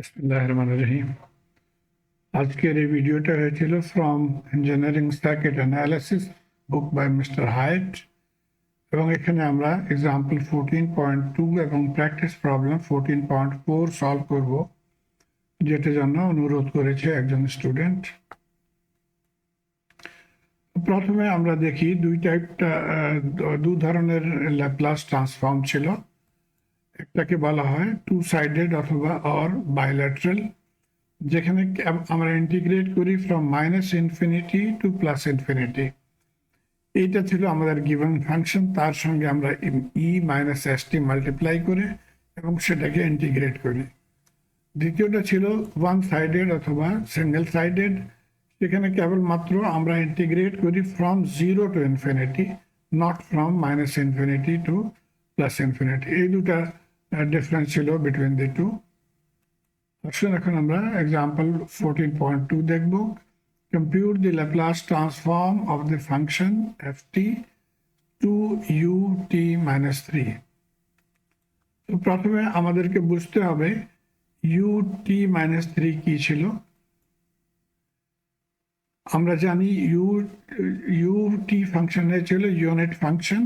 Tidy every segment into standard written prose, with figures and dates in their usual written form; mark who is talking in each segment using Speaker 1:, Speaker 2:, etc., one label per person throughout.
Speaker 1: বিসমিল্লাহিররহমানিররহিম। আজকের এই ভিডিওটা হয়েছিল from engineering circuit analysis book by mister Hayt, এবং এখানে আমরা এক্সাম্পল 14.2 এবং প্র্যাকটিস প্রবলেম 14.4 সলভ করব, যেটার জন্য অনুরোধ করেছে একজন স্টুডেন্ট। প্রথমে আমরা দেখি দু ধরনের ল্যাপ্লাস ট্রান্সফর্ম ছিল। একটাকে বলা হয় টু সাইডেড অথবা অর বাইল্যাটারাল, যেখানে আমরা ইন্টিগ্রেট করি from minus infinity two plus infinity. এইটা ছিল আমাদের গিভেন ফাংশন, তার সঙ্গে আমরা ই মাইনাস এস টি মাল্টিপ্লাই করে এবং সেটাকে ইন্টিগ্রেট করি। দ্বিতীয়টা ছিল ওয়ান সাইডেড অথবা সিঙ্গেল সাইডেড, সেখানে কেবলমাত্র আমরা ইন্টিগ্রেট করি from zero to infinity, not from minus infinity two plus infinity. এই দুটা ডিফারেন্স ছিল বিটুইন দি টু। আসুন এখন আমরা এক্সাম্পল 14.2 দেখব। Compute the Laplace transform of the function F T two U T minus 3। তো প্রথমে আমাদেরকে বুঝতে হবে ইউ টি মাইনাস 3 কি ছিল। আমরা জানি ইউ টি ফাংশনে ছিল ইউনিট ফাংশন।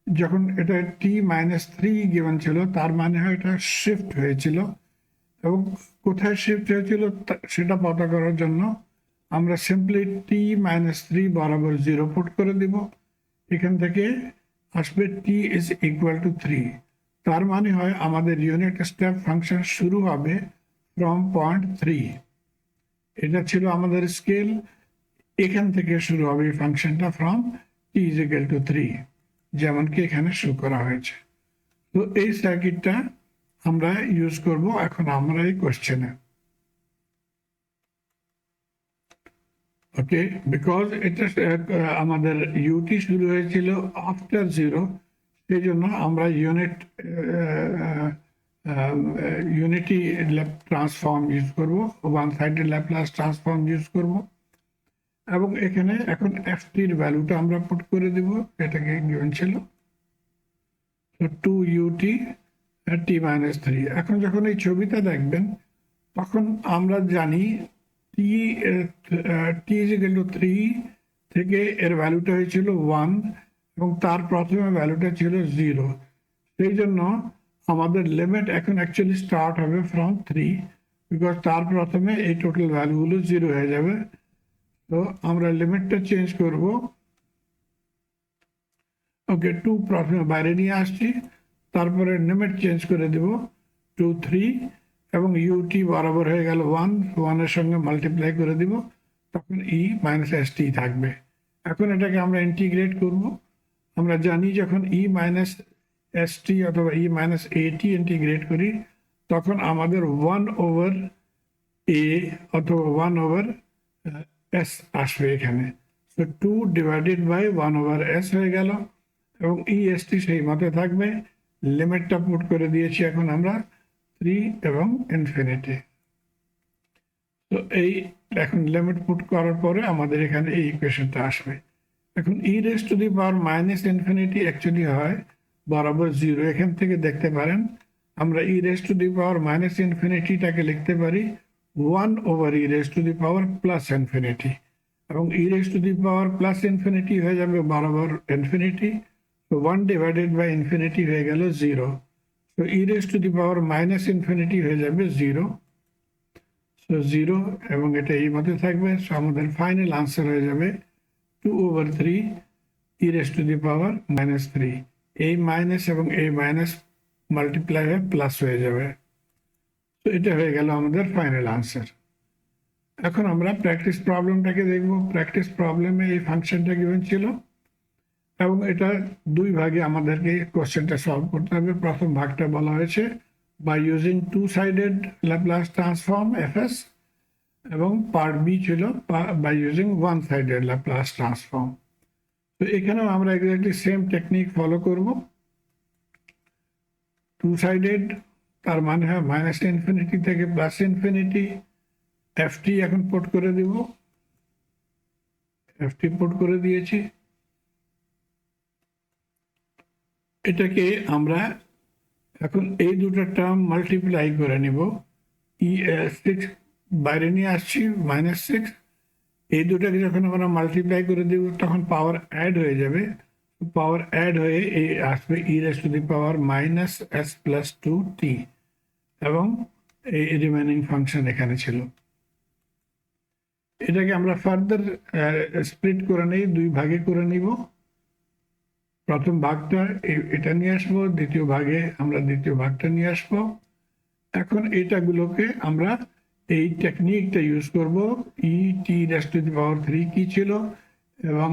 Speaker 1: যখন এটা টি মাইনাস 3 গিভেন ছিল, তার মানে হয় এটা শিফট হয়েছিল, এবং কোথায় শিফট হয়েছিল সেটা পতা করার জন্য আমরা সিম্পলি টি মাইনাস 3 বরাবর 0 পুট করে দিব। এখান থেকে আসবে টি ইজ ইকুয়াল টু 3। তার মানে হয় আমাদের ইউনিট স্টেপ ফাংশন শুরু হবে ফ্রম পয়েন্ট 3। এটা ছিল আমাদের স্কেল, এখান থেকে শুরু হবে এই ফাংশনটা from T is equal to 3, যেমন কি এখানে শো করা হয়েছে। তো এই সার্কিটটা আমরা ইউজ করব এখন আমরা এই কোশ্চেনে। ওকে, বিকজ এটা আমাদের ইউটি শুরু হয়েছিল আফটার 0, সেই জন্য আমরা ইউনিটি ট্রান্সফর্ম ইউজ করব, one sided Laplace transform use করব, এবং এখানে এখন এফ টির ভ্যালুটা আমরা পুট করে দেব। এটাকে গিভেন ছিল টু ইউটি টি মাইনাস 3। এখন যখন এই ছবিটা দেখবেন তখন আমরা জানি টি ইজ ইকুয়াল টু 3 থেকে এর ভ্যালুটা হয়েছিল 1, এবং তার প্রথমে ভ্যালুটা ছিল 0। সেই জন্য আমাদের লিমিট এখন অ্যাকচুয়ালি স্টার্ট হবে ফ্রম 3, বিকজ তার প্রথমে এই টোটাল ভ্যালুগুলো 0 হয়ে যাবে। তো আমরা লিমিটটা চেঞ্জ করব। ওকে, 2 প্রথমে বাইরে নিয়ে আসছি, তারপরে লিমিট চেঞ্জ করে দেব টু 3, এবং ইউটি বরাবর হয়ে গেল 1 এর সঙ্গে মাল্টিপ্লাই করে দিব, তখন ই মাইনাস এস টি থাকবে। এখন এটাকে আমরা ইন্টিগ্রেট করব। আমরা জানি যখন ই মাইনাস এস টি অথবা ই মাইনাস এ টি ইন্টিগ্রেট করি, তখন আমাদের 1 ওভার এ অথবা 1 ওভার এস আসবে এখানে। তো 2 ডিভাইডেড বাই 1 ওভার এস হয়ে গেল, এবং ই এস টি সেই মতে থাকবে। লিমিটটা পুট করে দিয়েছি এখন আমরা 3 এবং ইনফিনিটি। তো এই এখন লিমিট পুট করার পরে আমাদের এখানে এই ইকুয়েশনটা আসবে। এখন e raise to the power minus infinity actually হয় বরাবর 0। এখান থেকে দেখতে পারেন আমরা e raise to the power minus ইনফিনিটিটাকে লিখতে পারি 1 over e raise to the power plus infinity, এবং e raise to the power plus infinity হয়ে যাবে বরাবর ইনফিনিটি। তো 1 ডিভাইডেড বাই ইনফিনিটি হয়ে গেল 0। তো e raise to the power minus infinity হয়ে যাবে 0। সো 0, এবং এটা এই মতে থাকবে। সো আমাদের ফাইনাল আনসার হয়ে যাবে 2 over 3 E raise to the power minus 3। এই মাইনাস এবং এই মাইনাস মাল্টিপ্লাই হয়ে প্লাস হয়ে যাবে। তো এটা হয়ে গেল আমাদের ফাইনাল আনসার। এখন আমরা প্র্যাকটিস প্রবলেমটাকে দেখব। প্র্যাকটিস প্রবলেমে এই ফাংশনটা গিভেন ছিল, এবং এটা দুই ভাগে আমাদেরকে কোশ্চেনটা সলভ করতে হবে। প্রথম ভাগটা বলা হয়েছে by using two sided Laplace transform FS, এবং পার্ট বি ছিল by using one sided Laplace transform. তো এখানেও আমরা এক্স্যাক্টলি সেম টেকনিক ফলো করব। টু সাইডেড তার মানে হয় মাইনাস ইনফিনিটি থেকে প্লাস ইনফিনিটি। এফ টি এখন পুট করে দিব, এফ টি পুট করে দিয়েছি। এটাকে আমরা এখন এই দুটো টার্ম মাল্টিপ্লাই করে নিব। 6 বাইরে নিয়ে আসছি, -6, এই দুটাকে যখন আমরা মাল্টিপ্লাই করে দেব তখন পাওয়ার অ্যাড হয়ে যাবে, পাওয়ার অ্যাড হয়ে এই আসবে e⁻⁻s+2t, এবং এই রিমেনিং ফাংশন এখানে ছিল। এটাকে আমরা ফার্দার স্প্লিট করে নেই, 2 ভাগে করে নিব। প্রথম ভাগটা এটা নিয়ে আসবো, দ্বিতীয় ভাগে আমরা দ্বিতীয় ভাগটা নিয়ে আসবো। এখন এটাগুলোকে আমরা এই টেকনিকটা ইউজ করব। e⁻³ কি ছিল এবং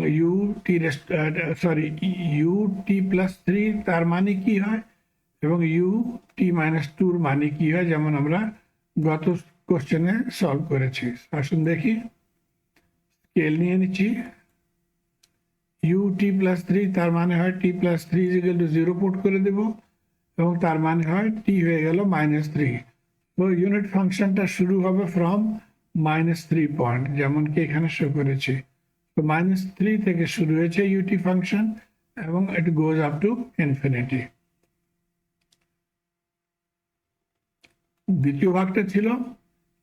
Speaker 1: ut+3 তার মানে কি হয় এবং ut-2 মানে কি হয়, যেমন আমরা গত কোশ্চেনে সলভ করেছি। আসুন দেখি, স্কেল নিয়ে নিচ্ছি। ut+3 তার মানে হয় t+3 = 0 পুট করে দেব এবং তার মানে হয় t হয়ে গেল -3। তো ইউনিট ফাংশনটা শুরু হবে ফ্রম -3 পয়েন্ট, যেমন কি এখানে শো করেছি। তো -3 থেকে শুরু হয়েছে ut ফাংশন এবং ইট গোজ আপ টু ইনফিনিটি। দ্বিতীয় ভাগটা ছিল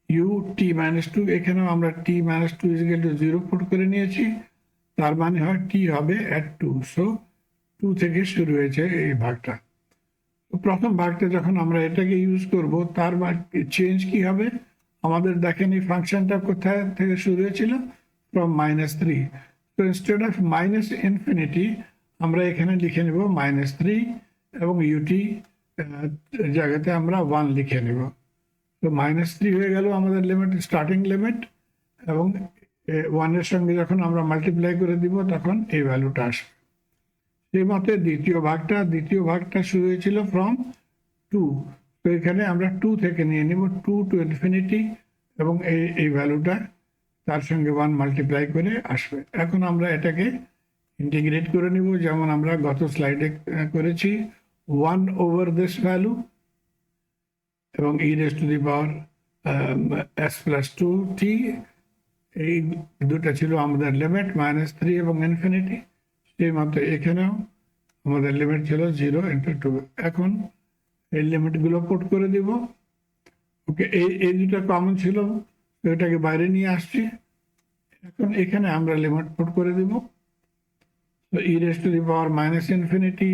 Speaker 1: ut-2, এখানেও আমরা t-2 = 0 পুট করে নিয়েছি, তার মানে হয় t হবে at 2। সো 2 থেকে শুরু হয়েছে এই ভাগটা। প্রথম ভাগটা যখন আমরা এটাকে ইউজ করব, তার চেঞ্জ কি হবে আমাদের দেখেন, এই ফাংশনটা কোথায় থেকে শুরু হয়েছিল, ফ্রম -3। তো ইনস্টেড অফ -ইনফিনিটি আমরা এখানে লিখে নেব -3 এবং ut জায়গাতে আমরা 1 লিখে নেব। তো -3 হয়ে গেল আমাদের লিমিট, স্টার্টিং লিমিট, এবং 1 এর সঙ্গে যখন আমরা মাল্টিপ্লাই করে দিব তখন এই ভ্যালুটা আসবে। সেই মতে দ্বিতীয় ভাগটা শুরু হয়েছিল ফ্রম 2। তো এখানে আমরা 2 থেকে নিয়ে নিব 2 টু ইনফিনিটি, এবং এই ভ্যালুটা তার সঙ্গে 1 মাল্টিপ্লাই করে আসবে। এখন আমরা এটাকে ইন্টিগ্রেট করে নিব, যেমন আমরা গত স্লাইডে করেছি, 1/this ভ্যালু এবং e⁻s+2t, এই দুটা ছিল আমাদের লিমিট, -3 এবং ইনফিনিটি। সেই মতো এখানেও আমাদের লিমিট ছিল 0 × 2। এখন এই লিমিটগুলো পুট করে দিব। ওকে, এই দুটা কমন ছিল, এটাকে বাইরে নিয়ে আসছি। এখন এখানে আমরা লিমিট পুট করে দিব। তো e⁻⁻∞,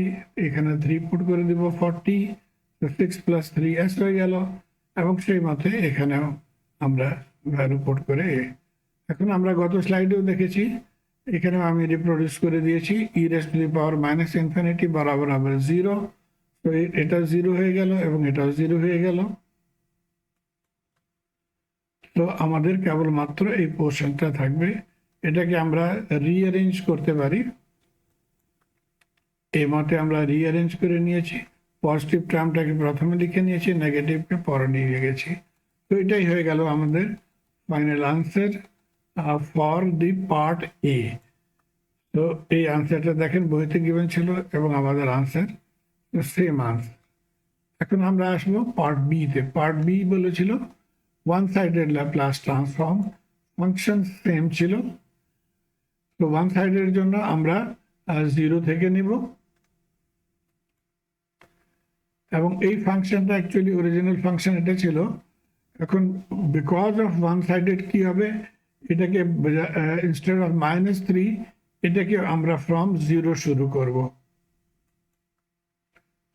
Speaker 1: এখানে 3 পুট করে দিব 40, তো 6 + 3s হয়ে গেল, এবং সেই মতে এখানেও আমরা ভ্যালু পুট করে। এখন আমরা গত স্লাইডেও দেখেছি, এখানে আমি রিপ্রোডিউস করে দিয়েছি, e⁻∞ বরাবর হবে 0। তো এটা 0 হয়ে গেল এবং এটাও 0 হয়ে গেল। তো আমাদের কেবলমাত্র এই পোর্শনটা থাকবে। এটাকে আমরা রিঅ্যারেঞ্জ করতে পারি। এই মতে আমরা রিঅ্যারেঞ্জ করে নিয়েছি, পজিটিভ টার্মটাকে প্রথমে লিখে নিয়েছি, নেগেটিভকে পরে নিয়ে গেছি। তো এটাই হয়ে গেল আমাদের final answer for the part এ। তো এই আনসারটা দেখেন বইতে গিভেন ছিল এবং আমাদের আনসার সেম আনসার। এখন আমরা আসবো পার্ট বিতে। পার্ট বি বলেছিল one sided Laplace transform, function same ছিল। তো ওয়ান সাইডের জন্য আমরা 0 থেকে নিব, এবং এই ফাংশনটা অ্যাকচুয়ালি অরিজিনাল ফাংশন এটা ছিল। এখন বিকজ অফ ওয়ান সাইডেড কি হবে, এটাকে ইনস্টেড অফ -3 এটাকে আমরা ফ্রম 0 শুরু করব।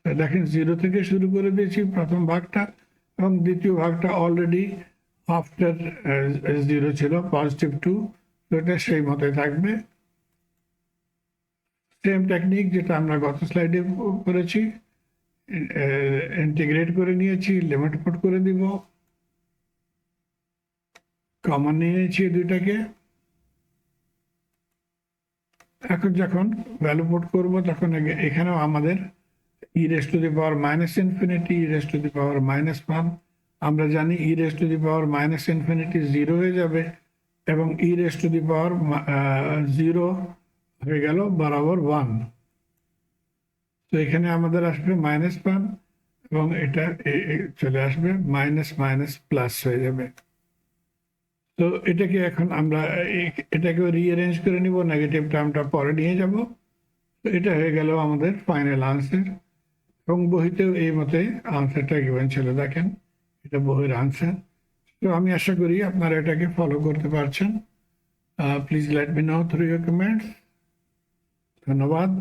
Speaker 1: দেখেন 0 থেকে শুরু করে দিয়েছি প্রথম ভাগটা, এবং দ্বিতীয় ভাগটা অলরেডি আফটার 0 ছিল, +2। তো এটা সেই মতোই থাকবে, সেম টেকনিক যেটা আমরা গত স্লাইডে করেছি। ইন্টিগ্রেট করে নিয়েছি, লিমিট পুট করে দিব, কমন নিয়েছি দুইটাকে। এখন যখন ভ্যালু পুট করব তখন এখানেও আমাদের e⁻∞, আমরা জানি e⁻∞ 0 হয়ে যাবে এবং e⁻0 হয়ে গেল বরাবর 1। তো এখানে আমাদের আসবে -1 এবং এটা চলে আসবে মাইনাস প্লাস হয়ে যাবে। তো এটাকে এখন আমরা এটাকে রিঅ্যারেঞ্জ করে নিব, নেগেটিভ টার্মটা পরে নিয়ে যাব। তো এটা হয়ে গেল আমাদের ফাইনাল আনসার, এবং বইতেও এই মতে আনসারটা গিভেন ছিল। দেখেন এটা বইয়ের আনসার। তো আমি আশা করি আপনারা এটাকে ফলো করতে পারছেন। Please let me no through your comments. ধন্যবাদ।